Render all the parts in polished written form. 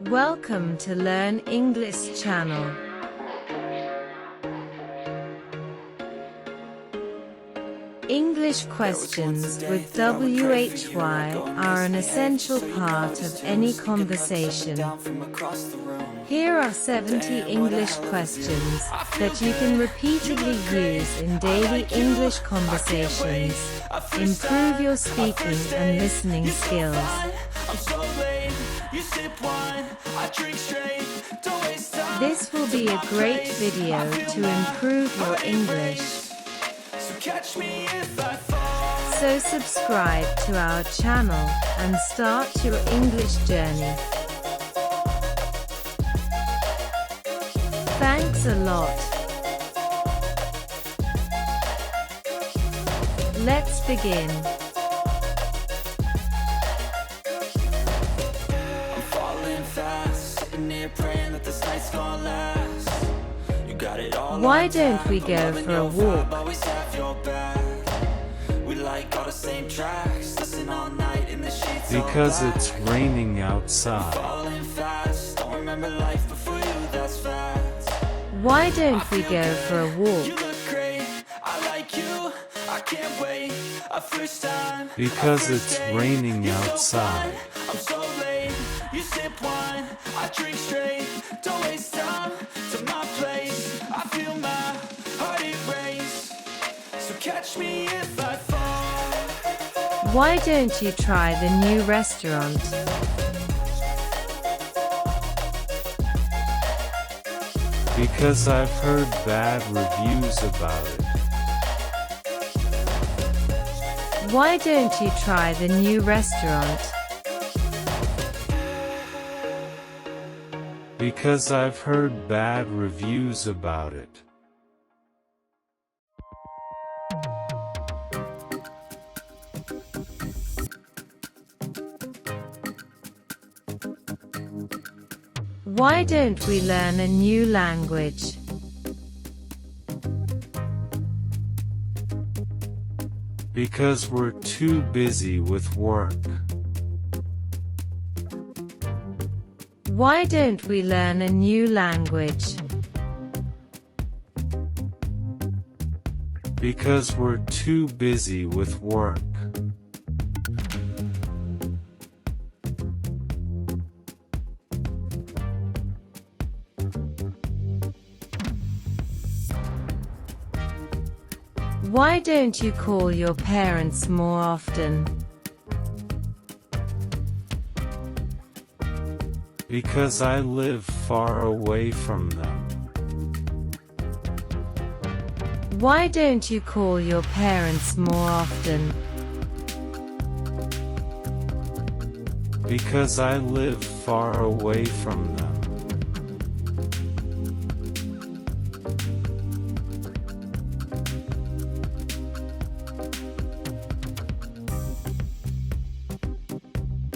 Welcome to Learn English channel. English questions with WHY are an essential part of any conversation. Here are 70 English questions that you can repeatedly use in daily English conversations. Improve your speaking and listening skills. This will be a great video to improve your English. So subscribe to our channel and start your English journey. Thanks a lot. Let's begin. I'm falling fast, sitting here praying that this night's gonna last. You got it all. Why don't we go for a walk? Always have your back. We like all the same tracks, listen all night in the sheets. Because it's raining outside. Falling fast, don't remember life before you, that's facts. Why don't we go for a walk? You look great, I like you, I can't wait. A first time. Because it's raining outside. I'm so late, you sip wine, I drink straight. Don't waste time to my place. I feel my heart erase. So catch me if I fall. Why don't you try the new restaurant? Because I've heard bad reviews about it. Why don't you try the new restaurant? Because I've heard bad reviews about it. Why don't we learn a new language? Because we're too busy with work. Why don't we learn a new language? Because we're too busy with work. Why don't you call your parents more often? Because I live far away from them. Why don't you call your parents more often? Because I live far away from them.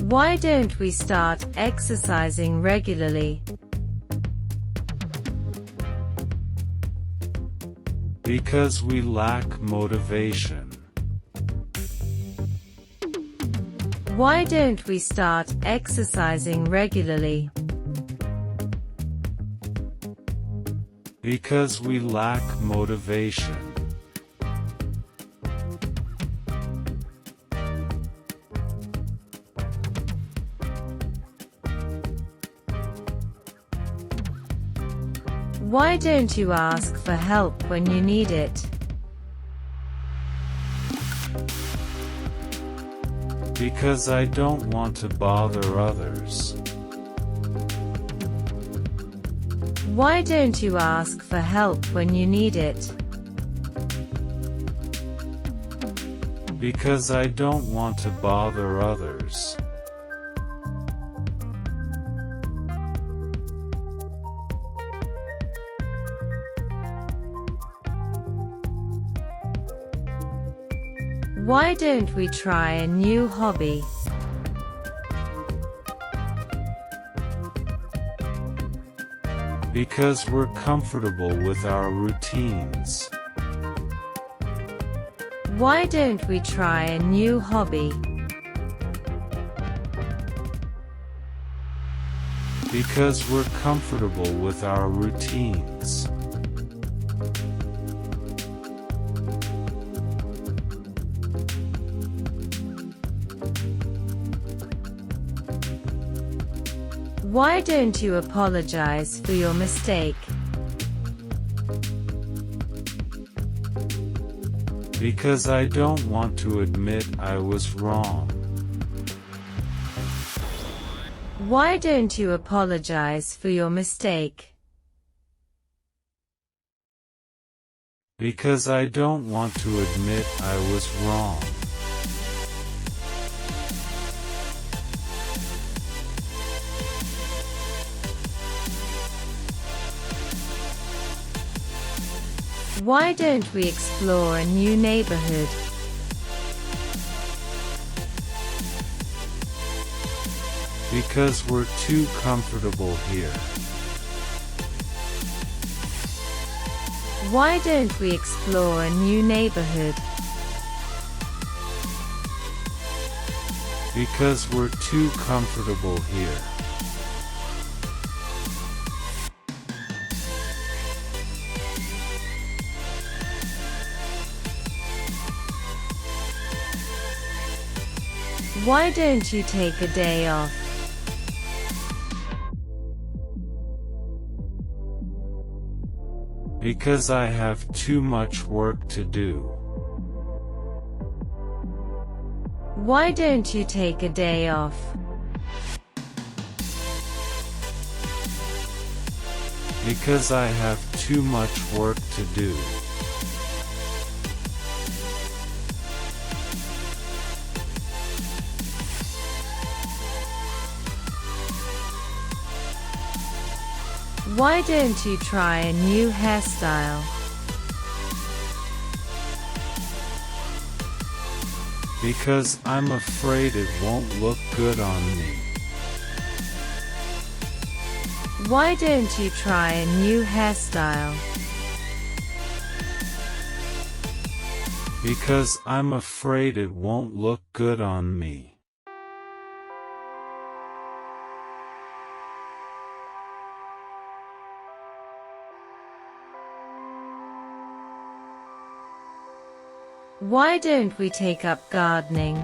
Why don't we start exercising regularly? Because we lack motivation. Why don't we start exercising regularly? Because we lack motivation. Why don't you ask for help when you need it? Because I don't want to bother others. Why don't you ask for help when you need it? Because I don't want to bother others. Why don't we try a new hobby? Because we're comfortable with our routines. Why don't we try a new hobby? Because we're comfortable with our routines. Why don't you apologize for your mistake? Because I don't want to admit I was wrong. Why don't you apologize for your mistake? Because I don't want to admit I was wrong. Why don't we explore a new neighborhood? Because we're too comfortable here. Why don't we explore a new neighborhood? Because we're too comfortable here. Why don't you take a day off? Because I have too much work to do. Why don't you take a day off? Because I have too much work to do. Why don't you try a new hairstyle? Because I'm afraid it won't look good on me. Why don't you try a new hairstyle? Because I'm afraid it won't look good on me. Why don't we take up gardening?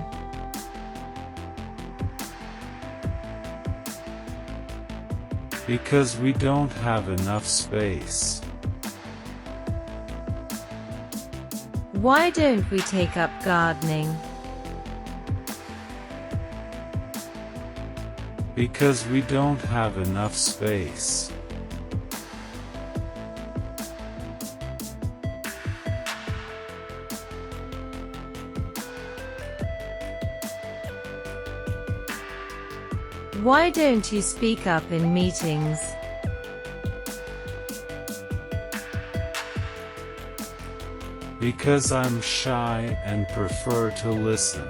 Because we don't have enough space. Why don't we take up gardening? Because we don't have enough space. Why don't you speak up in meetings? Because I'm shy and prefer to listen.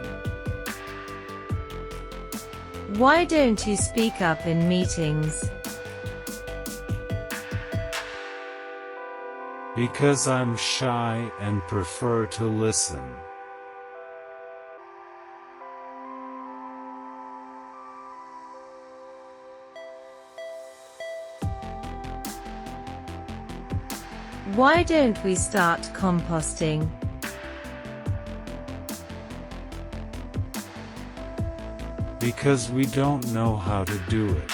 Why don't you speak up in meetings? Because I'm shy and prefer to listen. Why don't we start composting? Because we don't know how to do it.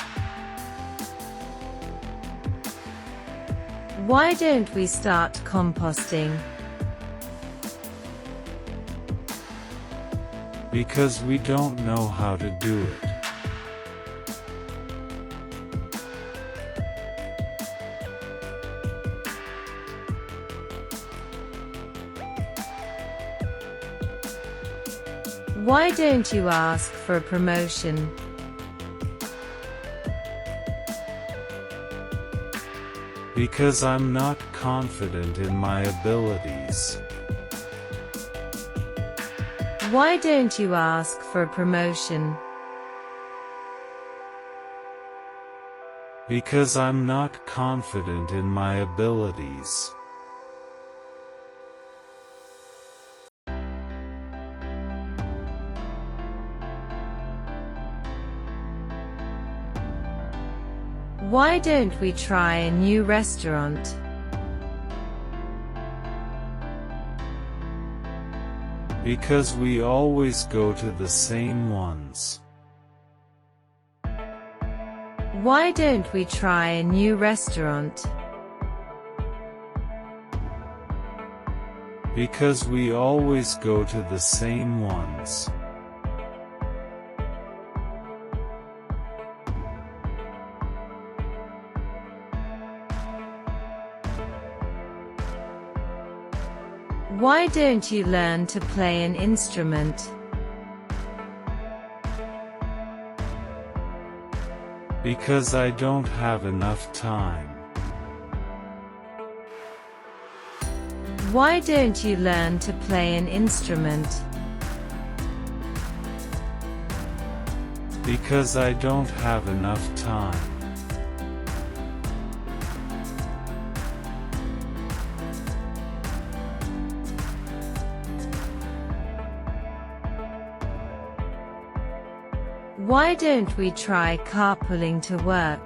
Why don't we start composting? Because we don't know how to do it. Why don't you ask for a promotion? Because I'm not confident in my abilities. Why don't you ask for a promotion? Because I'm not confident in my abilities. Why don't we try a new restaurant? Because we always go to the same ones. Why don't we try a new restaurant? Because we always go to the same ones. Why don't you learn to play an instrument? Because I don't have enough time. Why don't you learn to play an instrument? Because I don't have enough time. Why don't we try carpooling to work?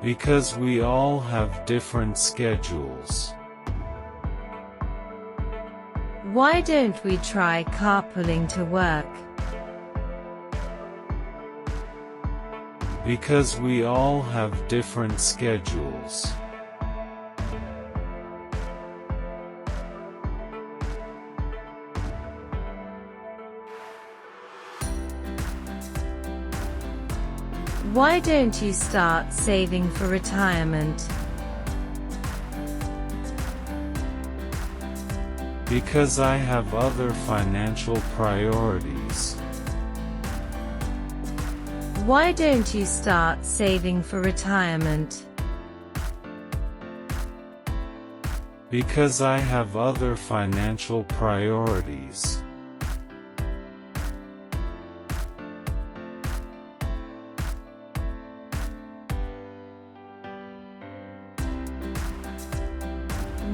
Because we all have different schedules. Why don't we try carpooling to work? Because we all have different schedules. Why don't you start saving for retirement? Because I have other financial priorities. Why don't you start saving for retirement? Because I have other financial priorities.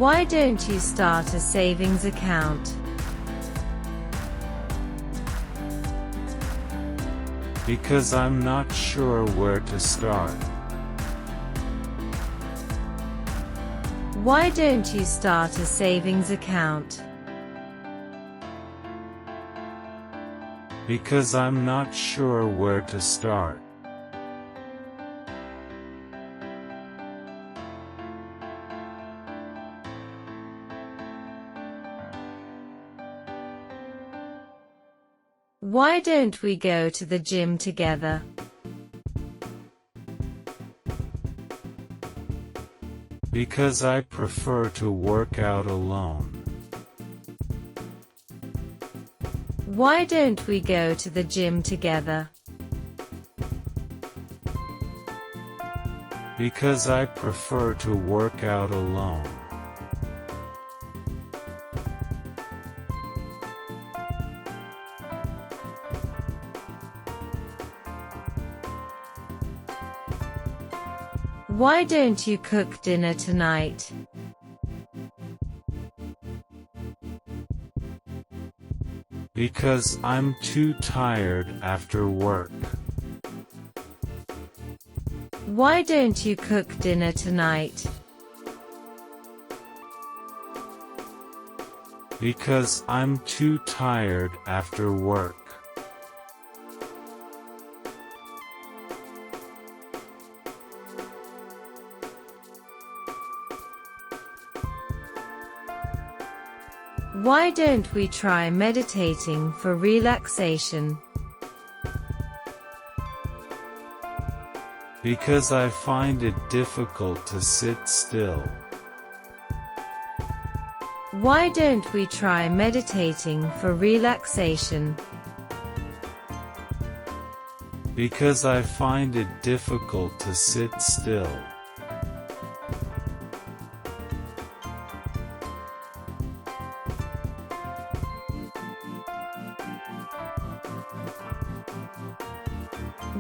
Why don't you start a savings account? Because I'm not sure where to start. Why don't you start a savings account? Because I'm not sure where to start. Why don't we go to the gym together? Because I prefer to work out alone. Why don't we go to the gym together? Because I prefer to work out alone. Why don't you cook dinner tonight? Because I'm too tired after work. Why don't you cook dinner tonight? Because I'm too tired after work. Why don't we try meditating for relaxation? Because I find it difficult to sit still. Why don't we try meditating for relaxation? Because I find it difficult to sit still.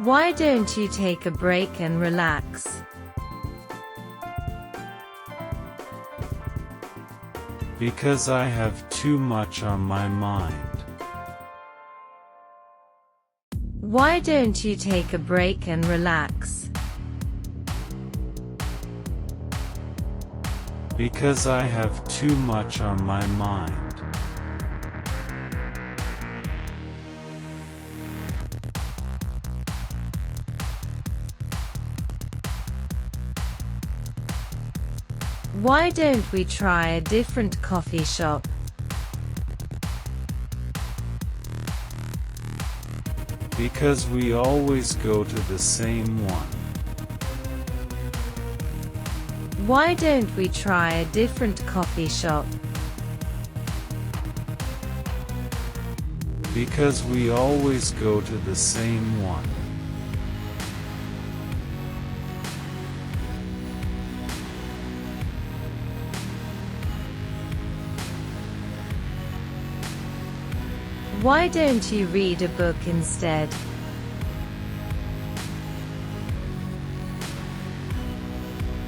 Why don't you take a break and relax? Because I have too much on my mind. Why don't you take a break and relax? Because I have too much on my mind. Why don't we try a different coffee shop? Because we always go to the same one. Why don't we try a different coffee shop? Because we always go to the same one. Why don't you read a book instead?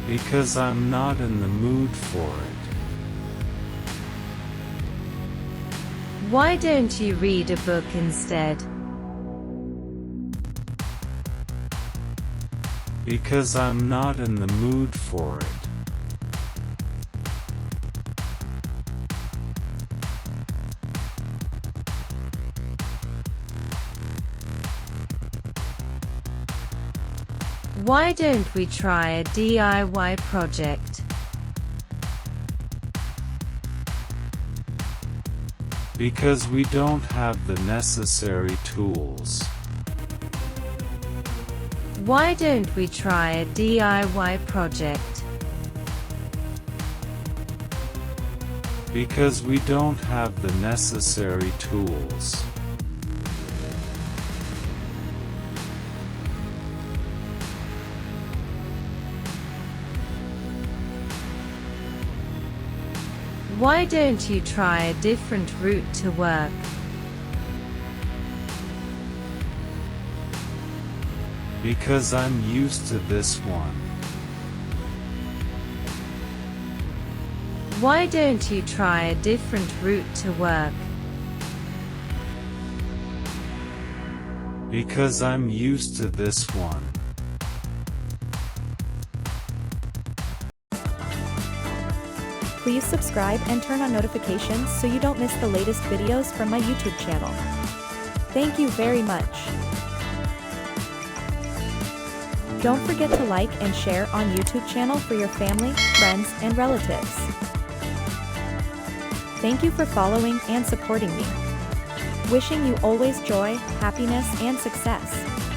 Because I'm not in the mood for it. Why don't you read a book instead? Because I'm not in the mood for it. Why don't we try a DIY project? Because we don't have the necessary tools. Why don't we try a DIY project? Because we don't have the necessary tools. Why don't you try a different route to work? Because I'm used to this one. Why don't you try a different route to work? Because I'm used to this one. Please subscribe and turn on notifications so you don't miss the latest videos from my YouTube channel. Thank you very much. Don't forget to like and share on YouTube channel for your family, friends, and relatives. Thank you for following and supporting me. Wishing you always joy, happiness, and success.